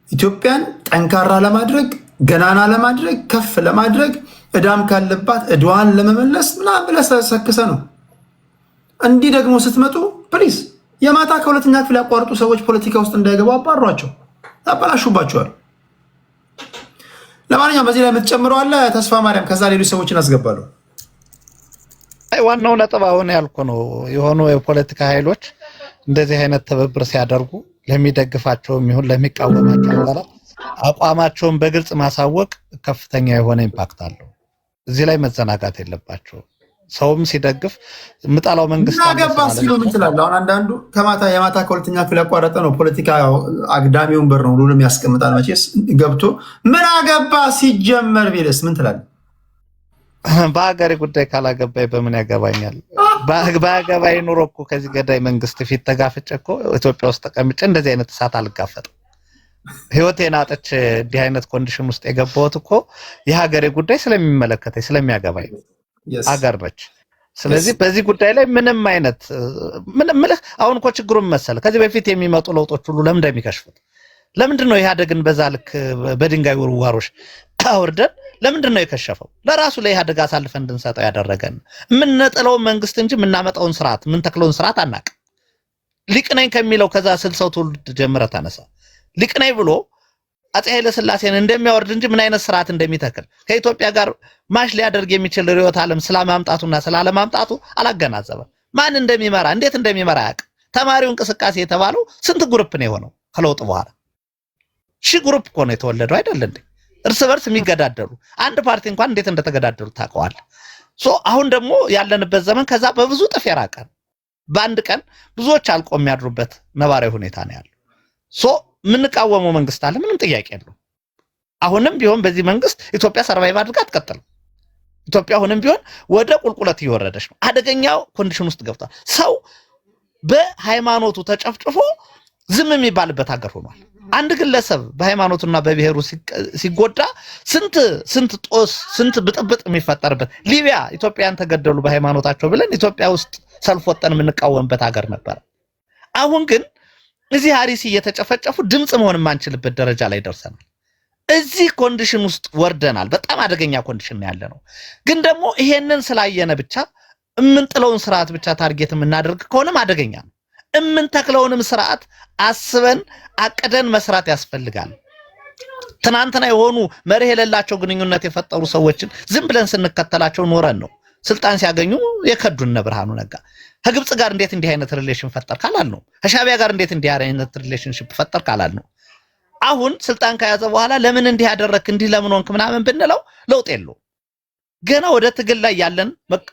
ኢትዮጵያን ጠንካራ ለማድረግ፣ ገናና ለማድረግ፣ ከፍ ለማድረግ፣ እዳም ካለባት እድዋን ለመመለስ ምናምን ብለህ ሰክሰ ነው። እንዲህ ደግሞ ስትመጡ ፕሊዝ የማታ ከሁለተኛ ክፍል ያቋርጡ ሰዎች ፖለቲካ ውስጥ እንዳይገቡ አባሯቸው፣ ያበላሹባቸዋል። ለማንኛውም በዚህ ላይ የምትጨምረው አለ ተስፋ ማርያም፣ ከዛ ሌሎች ሰዎችን አስገባለሁ። ዋናው ነጥብ አሁን ያልኩ ነው። የሆኑ የፖለቲካ ኃይሎች እንደዚህ አይነት ትብብር ሲያደርጉ ለሚደግፋቸውም ይሁን ለሚቃወማቸው አካላት አቋማቸውን በግልጽ ማሳወቅ ከፍተኛ የሆነ ኢምፓክት አለው። እዚህ ላይ መዘናጋት የለባቸውም። ሰውም ሲደግፍ ምጣላው መንግስት አገባ ሲሉ ምን ትላለህ? አሁን አንዳንዱ የማታ ከሁለተኛ ክፍል ያቋረጠ ነው ፖለቲካ አግዳሚውን በር ነው ሁሉንም ያስቀምጣል። መቼስ ገብቶ ምን አገባ ሲጀመር ቢልስ ምን ትላለህ? በሀገሬ ጉዳይ ካላገባኝ በምን ያገባኛል? በአገባኝ ኑሮ እኮ ከዚህ ገዳይ መንግስት ፊት ተጋፍጬ እኮ ኢትዮጵያ ውስጥ ተቀምጬ እንደዚህ አይነት እሳት አልጋፈጥም። ህይወቴን አጥቼ እንዲህ አይነት ኮንዲሽን ውስጥ የገባሁት እኮ የሀገሬ ጉዳይ ስለሚመለከተኝ ስለሚያገባኝ አገር ነች። ስለዚህ በዚህ ጉዳይ ላይ ምንም አይነት አሁን እኮ ችግሩን መሰለ ከዚህ በፊት የሚመጡ ለውጦች ሁሉ ለምን እንደሚከሽፉት ለምንድን ነው ኢህአዴግን በዛ ልክ በድንጋይ ውርዋሮች አውርደን ለምንድን ነው የከሸፈው? ለራሱ ለኢህአዴግ አሳልፈን እንድንሰጠው ያደረገን የምንነጥለው መንግስት እንጂ የምናመጣውን ስርዓት የምንተክለውን ስርዓት አናቅ። ሊቅ ነኝ ከሚለው ከዛ 60 ትውልድ ጀምረ ተነሳ ሊቅ ነኝ ብሎ አፄ ኃይለ ሥላሴን እንደሚያወርድ እንጂ ምን አይነት ስርዓት እንደሚተክል ከኢትዮጵያ ጋር ማሽ ሊያደርግ የሚችል ርዕዮተ ዓለም ስላማምጣቱና ስላለማምጣቱ አላገናዘበም። ማን እንደሚመራ እንዴት እንደሚመራ ያውቅ። ተማሪው እንቅስቃሴ የተባለው ስንት ግሩፕ ነው የሆነው? ከለውጥ በኋላ ሺህ ግሩፕ እኮ ነው የተወለደው አይደል እንዴ? እርስ በርስ የሚገዳደሉ አንድ ፓርቲ እንኳን እንዴት እንደተገዳደሉ ታውቀዋል። አሁን ደግሞ ያለንበት ዘመን ከዛ በብዙ ጥፍ የራቀ በአንድ ቀን ብዙዎች አልቆ የሚያድሩበት ነባራዊ ሁኔታ ነው ያለው። የምንቃወመው መንግስት አለ፣ ምንም ጥያቄ የለውም። አሁንም ቢሆን በዚህ መንግስት ኢትዮጵያ ሰርቫይቭ አድርጋ አትቀጥልም። ኢትዮጵያ አሁንም ቢሆን ወደ ቁልቁለት እየወረደች ነው። አደገኛው ኮንዲሽን ውስጥ ገብቷል። ሰው በሃይማኖቱ ተጨፍጭፎ ዝም የሚባልበት ሀገር ሆኗል። አንድ ግለሰብ በሃይማኖቱና በብሔሩ ሲጎዳ ስንት ጦስ ስንት ብጥብጥ የሚፈጠርበት ሊቢያ ኢትዮጵያን ተገደሉ በሃይማኖታቸው ብለን ኢትዮጵያ ውስጥ ሰልፍ ወጠን የምንቃወምበት ሀገር ነበር። አሁን ግን እዚህ አሪሲ እየተጨፈጨፉ ድምጽ መሆን የማንችልበት ደረጃ ላይ ደርሰናል። እዚህ ኮንዲሽን ውስጥ ወርደናል። በጣም አደገኛ ኮንዲሽን ነው ያለነው። ግን ደግሞ ይሄንን ስላየነ ብቻ የምንጥለውን ስርዓት ብቻ ታርጌት የምናደርግ ከሆነም አደገኛ ነው። የምንተክለውንም ስርዓት አስበን አቅደን መስራት ያስፈልጋል። ትናንትና የሆኑ መርህ የሌላቸው ግንኙነት የፈጠሩ ሰዎችን ዝም ብለን ስንከተላቸው ኖረን ነው ስልጣን ሲያገኙ የከዱን ብርሃኑ ነጋ። ከግብጽ ጋር እንዴት እንዲህ አይነት ሪሌሽን ፈጠር ካላል ነው። ከሻቢያ ጋር እንዴት እንዲህ አይነት ሪሌሽንሺፕ ፈጠር ካላል ነው። አሁን ስልጣን ከያዘ በኋላ ለምን እንዲህ ያደረክ እንዲህ ለምን ሆንክ ምናምን ብንለው ለውጥ የለው። ገና ወደ ትግል ላይ ያለን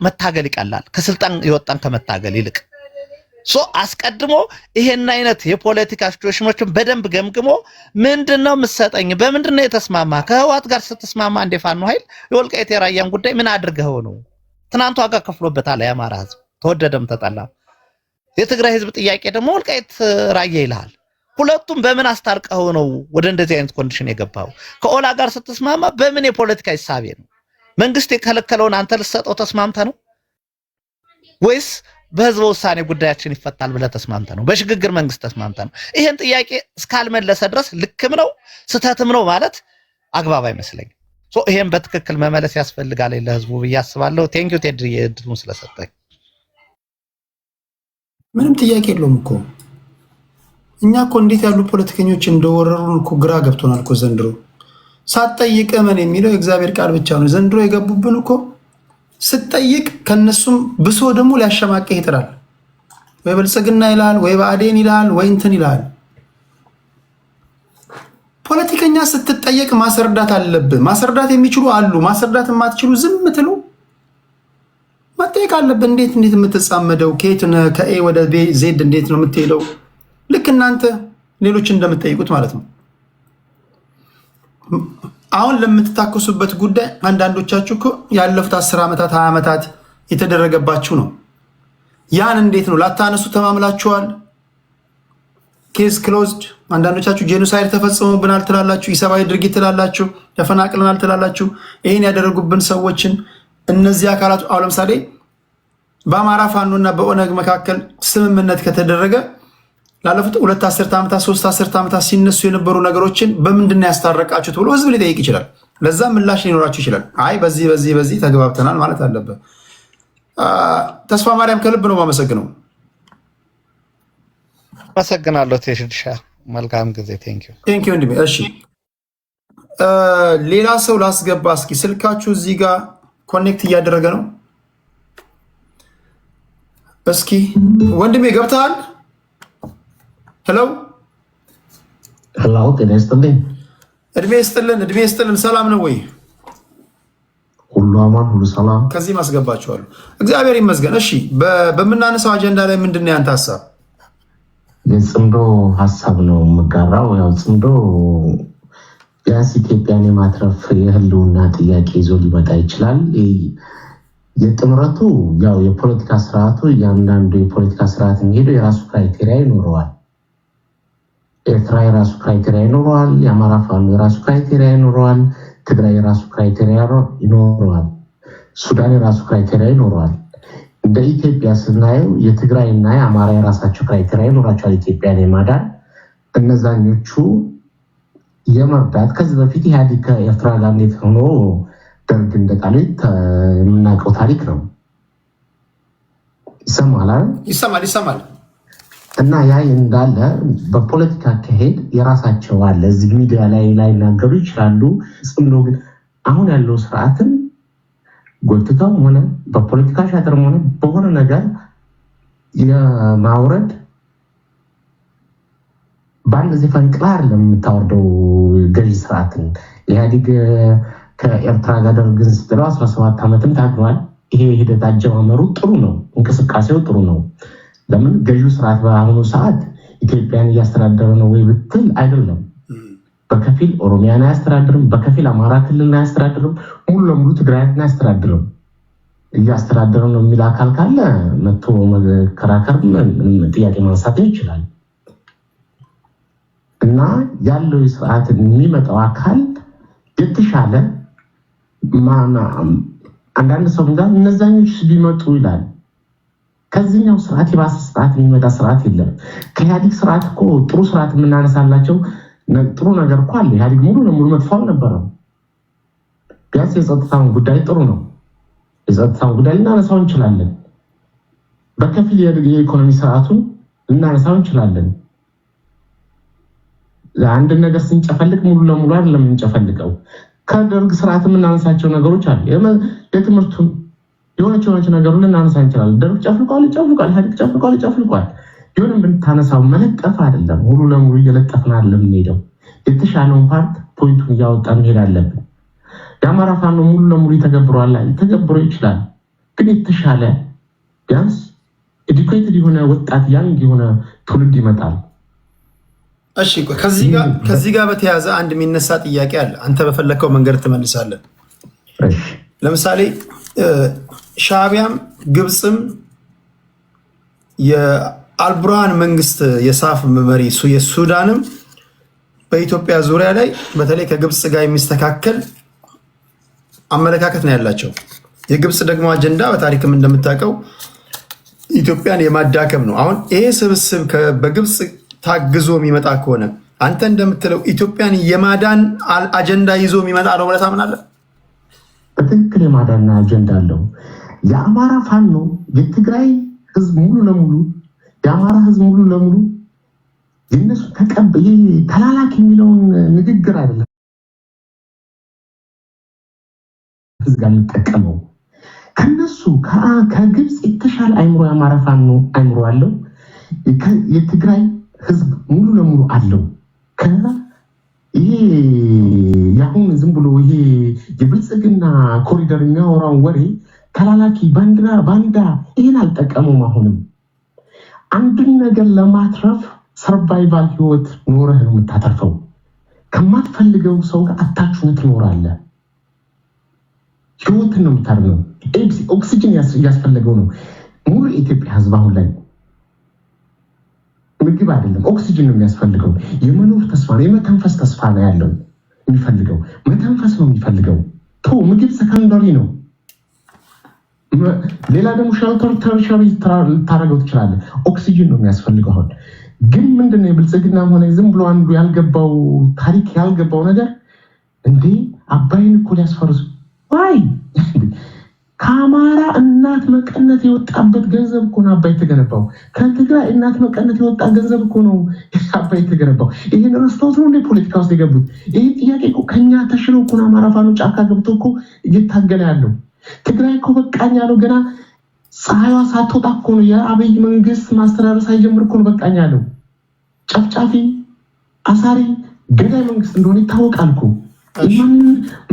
መታገል ይቀላል ከስልጣን የወጣን ከመታገል ይልቅ። አስቀድሞ ይሄን አይነት የፖለቲካ ሲቹዌሽኖችን በደንብ ገምግሞ ምንድነው መሰጠኝ በምንድነው የተስማማ ከህዋት ጋር ስትስማማ እንደ ፋኖ ኃይል የወልቃይት የራያን ጉዳይ ምን አድርገው ነው? ትናንት ዋጋ ከፍሎበታል ያማራ ህዝብ ተወደደም ተጠላ። የትግራይ ህዝብ ጥያቄ ደግሞ ወልቃይት ራያ ይልሃል። ሁለቱም በምን አስታርቀው ነው ወደ እንደዚህ አይነት ኮንዲሽን የገባው? ከኦላ ጋር ስትስማማ በምን የፖለቲካ ሂሳብ ነው? መንግስት የከለከለውን አንተ ልትሰጠው ተስማምተ ነው ወይስ በህዝብ ውሳኔ ጉዳያችን ይፈታል ብለ ተስማምተ ነው? በሽግግር መንግስት ተስማምተ ነው? ይሄን ጥያቄ እስካልመለሰ ድረስ ልክም ነው ስተትም ነው ማለት አግባብ አይመስለኝም። ይሄን በትክክል መመለስ ያስፈልጋል ለህዝቡ ብዬ አስባለሁ። ቴንክ ዩ ቴድ የድሩን ስለሰጠኝ። ምንም ጥያቄ የለውም እኮ እኛ እኮ እንዴት ያሉ ፖለቲከኞች እንደወረሩን እኮ ግራ ገብቶናል እኮ ዘንድሮ። ሳትጠይቅ ምን የሚለው የእግዚአብሔር ቃል ብቻ ነው። ዘንድሮ የገቡብን እኮ ስትጠይቅ ከነሱም ብሶ ደግሞ ሊያሸማቀህ ይጥራል። ወይ ብልጽግና ይላል፣ ወይ ብአዴን ይላል፣ ወይ እንትን ይላል። ፖለቲከኛ ስትጠየቅ ማስረዳት አለብህ። ማስረዳት የሚችሉ አሉ፣ ማስረዳት የማትችሉ ዝም ትሉ። መጠየቅ አለብህ። እንዴት የምትጻመደው ከየት ከኤ ወደ ዜድ እንዴት ነው የምትሄደው? ልክ እናንተ ሌሎች እንደምትጠይቁት ማለት ነው። አሁን ለምትታከሱበት ጉዳይ አንዳንዶቻችሁ እኮ ያለፉት 10 ዓመታት 20 ዓመታት የተደረገባችሁ ነው። ያን እንዴት ነው ላታነሱ ተማምላችኋል? ኬስ ክሎዝድ። አንዳንዶቻችሁ ጄኖሳይድ ተፈጽሞብናል ትላላችሁ፣ ኢሰብአዊ ድርጊት ትላላችሁ፣ ተፈናቅለናል ትላላችሁ። ይህን ያደረጉብን ሰዎችን እነዚህ አካላት አሁን ለምሳሌ በአማራ ፋኖ እና በኦነግ መካከል ስምምነት ከተደረገ ላለፉት 2 10 ዓመታት 3 10 ዓመታት ሲነሱ የነበሩ ነገሮችን በምንድን ያስታረቃችሁት ብሎ ህዝብ ሊጠይቅ ይችላል። ለዛ ምላሽ ሊኖራችሁ ይችላል። አይ በዚህ ተግባብተናል ማለት አለበት። ተስፋ ማርያም ከልብ ነው የማመሰግነው። አመሰግናለሁ ቴሽድሻ። መልካም ጊዜ። ቴንክ ዩ ወንድሜ። እሺ ሌላ ሰው ላስገባ እስኪ። ስልካችሁ እዚህ ጋር ኮኔክት እያደረገ ነው። እስኪ ወንድሜ ገብተሃል? ሄሎ ጤና ይስጥልኝ። እድሜ ይስጥልን። ሰላም ነው ወይ? ሁሉ አማን፣ ሁሉ ሰላም። ከዚህ ማስገባችኋለሁ። እግዚአብሔር ይመስገን። እሺ በምናነሳው አጀንዳ ላይ ምንድን ነው ያንተ ሀሳብ? የጽምዶ ሀሳብ ነው የምጋራው። ያው ጽምዶ ቢያንስ ኢትዮጵያን የማትረፍ የህልውና ጥያቄ ይዞ ሊመጣ ይችላል። የጥምረቱ ያው የፖለቲካ ስርዓቱ እያንዳንዱ የፖለቲካ ስርዓት የሚሄደው የራሱ ክራይቴሪያ ይኖረዋል። ኤርትራ የራሱ ክራይቴሪያ ይኖረዋል። የአማራ ፋኖ የራሱ ክራይቴሪያ ይኖረዋል። ትግራይ የራሱ ክራይቴሪያ ይኖረዋል። ሱዳን የራሱ ክራይቴሪያ ይኖረዋል። እንደ ኢትዮጵያ ስናየው የትግራይና የአማራ የራሳቸው ክራይቴሪያ ይኖራቸዋል ኢትዮጵያን የማዳን። እነዛኞቹ የመርዳት ከዚህ በፊት ኢህአዴግ ከኤርትራ ጋር እንዴት ሆኖ ደርግ እንደጣለ የምናውቀው ታሪክ ነው። ይሰማል። እና ያ እንዳለ በፖለቲካ አካሄድ የራሳቸው አለ። እዚህ ሚዲያ ላይ ላይናገሩ ይችላሉ። ጽምዶ ግን አሁን ያለው ስርዓትን ጎትተው ሆነ በፖለቲካ ሻጥርም ሆነ በሆነ ነገር የማውረድ በአንድ ጊዜ ፈንቅላ አይደለም የምታወርደው ገዢ ስርዓትን። ኢህአዴግ ከኤርትራ ጋር ደርግን ስትለው 17 ዓመትም ታግሏል። ይሄ ሂደት አጀማመሩ ጥሩ ነው፣ እንቅስቃሴው ጥሩ ነው። ለምን ገዢው ስርዓት በአሁኑ ሰዓት ኢትዮጵያን እያስተዳደረ ነው ወይ ብትል አይደለም። በከፊል ኦሮሚያን አያስተዳድርም፣ በከፊል አማራ ክልልን አያስተዳድርም፣ ሙሉ ለሙሉ ትግራይን አያስተዳድርም። እያስተዳደረ ነው የሚል አካል ካለ መጥቶ መከራከር፣ ጥያቄ ማንሳት ይችላል። እና ያለው ስርዓት የሚመጣው አካል የተሻለ አንዳንድ ሰው ጋር እነዛኞች ቢመጡ ይላል። ከዚህኛው ስርዓት የባሰ ስርዓት የሚመጣ ስርዓት የለም። ከኢህአዴግ ስርዓት እኮ ጥሩ ስርዓት የምናነሳላቸው ጥሩ ነገር እኮ አለ። ኢህአዴግ ሙሉ ለሙሉ መጥፎ አልነበረም። ቢያንስ የጸጥታውን ጉዳይ ጥሩ ነው። የጸጥታውን ጉዳይ ልናነሳው እንችላለን። በከፊል የኢኮኖሚ ስርዓቱን ልናነሳው እንችላለን። አንድ ነገር ስንጨፈልቅ ሙሉ ለሙሉ አይደለም የምንጨፈልቀው። ከደርግ ስርዓት የምናነሳቸው ነገሮች አሉ። የትምህርቱን የሆነች ነገሩን ልናነሳ እንችላለን። ደርግ ጨፍልቋል፣ ኢህአዴግ ጨፍልቋል። ይሁን ብንታነሳው መለጠፍ አይደለም። ሙሉ ለሙሉ እየለጠፍን አይደለም የምንሄደው። የተሻለውን ፓርት ፖይንቱን እያወጣን መሄድ አለብን። የአማራ ፋኖ ሙሉ ለሙሉ ተገብሮ ይችላል። ግን የተሻለ ቢያንስ ኤዱኬትድ የሆነ ወጣት ያንግ የሆነ ትውልድ ይመጣል። እሺ ከዚህ ጋር በተያያዘ አንድ የሚነሳ ጥያቄ አለ። አንተ በፈለከው መንገድ ትመልሳለህ። ለምሳሌ ሻዕቢያም ግብፅም የአልቡርሃን መንግስት የሳፍ መሪ የሱዳንም በኢትዮጵያ ዙሪያ ላይ በተለይ ከግብፅ ጋር የሚስተካከል አመለካከት ነው ያላቸው። የግብፅ ደግሞ አጀንዳ በታሪክም እንደምታውቀው ኢትዮጵያን የማዳከም ነው። አሁን ይሄ ስብስብ በግብፅ ታግዞ የሚመጣ ከሆነ አንተ እንደምትለው ኢትዮጵያን የማዳን አጀንዳ ይዞ የሚመጣ ነው ብለህ ታምናለህ? በትክክል የማዳን አጀንዳ አለው። የአማራ ፋኖ የትግራይ ህዝብ ሙሉ ለሙሉ የአማራ ህዝብ ሙሉ ለሙሉ የነሱ ተቀበይ ተላላኪ የሚለውን ንግግር አይደለም ህዝብ ጋር የሚጠቀመው ከነሱ ከግብፅ የተሻለ አይምሮ የአማራ ፋኖ አይምሮ አለው። የትግራይ ህዝብ ሙሉ ለሙሉ አለው። ይሄ ያሁን ዝም ብሎ ይሄ የብልጽግና ኮሪደር የሚያወራውን ወሬ ተላላኪ ባንዳ ይሄን አልጠቀመውም። አሁንም አንድን ነገር ለማትረፍ ሰርቫይቫል ህይወት ኖረህ ነው የምታተርፈው። ከማትፈልገው ሰው ጋር አታችሁነት ትኖራለህ። ህይወትን ነው የምታርነው። ኦክሲጅን ያስፈልገው ነው ሙሉ የኢትዮጵያ ህዝብ አሁን ላይ ምግብ አይደለም ኦክሲጅን ነው የሚያስፈልገው። የመኖር ተስፋ ነው፣ የመተንፈስ ተስፋ ነው ያለው የሚፈልገው። መተንፈስ ነው የሚፈልገው። ምግብ ሰከንዳሪ ነው። ሌላ ደግሞ ሸልተር ተርሻሪ ልታረገው ትችላለህ። ኦክሲጅን ነው የሚያስፈልገው። አሁን ግን ምንድነው የብልጽግና ሆነ ዝም ብሎ አንዱ ያልገባው ታሪክ ያልገባው ነገር እንዴ አባይን እኮ ሊያስፈርሱ ዋይ ከአማራ እናት መቀነት የወጣበት ገንዘብ እኮ ነው አባይ የተገነባው። ከትግራይ እናት መቀነት የወጣ ገንዘብ እኮ ነው አባይ የተገነባው። ይሄን ረስተውት ነው እንደ ፖለቲካ ውስጥ የገቡት። ይሄ ጥያቄ እኮ ከኛ ተሽሎ እኮ ነው አማራ ፋኖ ጫካ ገብቶ እኮ እየታገለ ያለው። ትግራይ እኮ በቃኝ ያለው ገና ፀሐይዋ ሳትወጣ እኮ ነው የአብይ መንግስት ማስተዳደር ሳይጀምር እኮ ነው በቃኝ ያለው። ጨፍጫፊ አሳሪ ገዳይ መንግስት እንደሆነ ይታወቃል እኮ።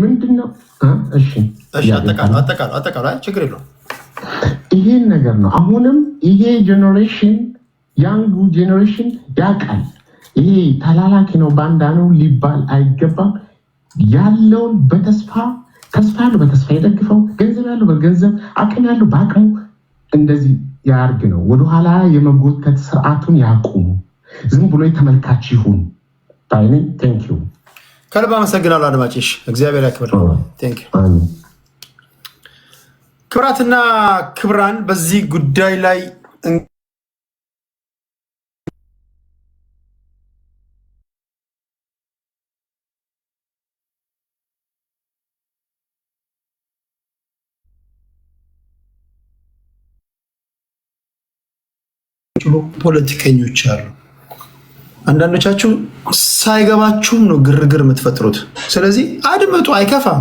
ምንድነው? እሺ አጠቃላይ ችግር የለውም። ይሄን ነገር ነው አሁንም ይሄ ጄኔሬሽን ያንጉ ጄኔሬሽን ያውቃል። ይሄ ተላላኪ ነው ባንዳ ነው ሊባል አይገባም። ያለውን በተስፋ ያለው በተስፋ የደግፈው፣ ገንዘብ ያለው በገንዘብ፣ አቅም ያለው በአቅሙ እንደዚህ ያርግ ነው። ወደኋላ የመጎተት ስርዓቱን ያቁሙ። ዝም ብሎ የተመልካች ይሁን ባይኔ። ቴንክ ዩ ከልብ አመሰግናለሁ አድማጭሽ፣ እግዚአብሔር ያክብር። ቴንክ ዩ። ክብራትና ክብራን በዚህ ጉዳይ ላይ ፖለቲከኞች አሉ። አንዳንዶቻችሁ ሳይገባችሁም ነው ግርግር የምትፈጥሩት። ስለዚህ አድምጡ፣ አይከፋም።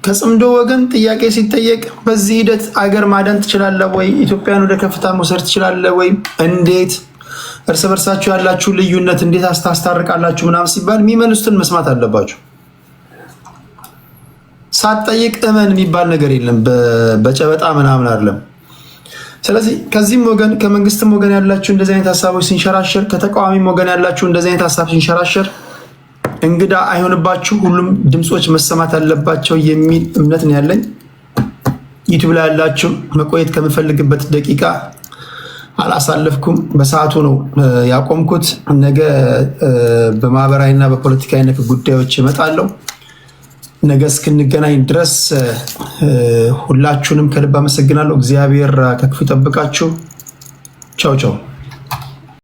ከጽምዶ ወገን ጥያቄ ሲጠየቅ በዚህ ሂደት አገር ማዳን ትችላለህ ወይ? ኢትዮጵያን ወደ ከፍታ መውሰድ ትችላለህ ወይ? እንዴት እርስ በርሳችሁ ያላችሁ ልዩነት እንዴት ታስታርቃላችሁ ምናምን ሲባል የሚመልሱትን መስማት አለባችሁ። ሳትጠይቅ እመን የሚባል ነገር የለም። በጨበጣ ምናምን አይደለም። ስለዚህ ከዚህም ወገን ከመንግስትም ወገን ያላችሁ እንደዚህ አይነት ሀሳቦች ሲንሸራሸር፣ ከተቃዋሚም ወገን ያላችሁ እንደዚህ አይነት ሀሳብ ሲንሸራሸር እንግዳ አይሆንባችሁ። ሁሉም ድምፆች መሰማት አለባቸው የሚል እምነት ነው ያለኝ። ዩቲዩብ ላይ ያላችሁ መቆየት ከምፈልግበት ደቂቃ አላሳለፍኩም። በሰዓቱ ነው ያቆምኩት። ነገ በማህበራዊና በፖለቲካዊ ነክ ጉዳዮች እመጣለሁ። ነገ እስክንገናኝ ድረስ ሁላችሁንም ከልብ አመሰግናለሁ። እግዚአብሔር ከክፉ ይጠብቃችሁ። ቻው ቻው።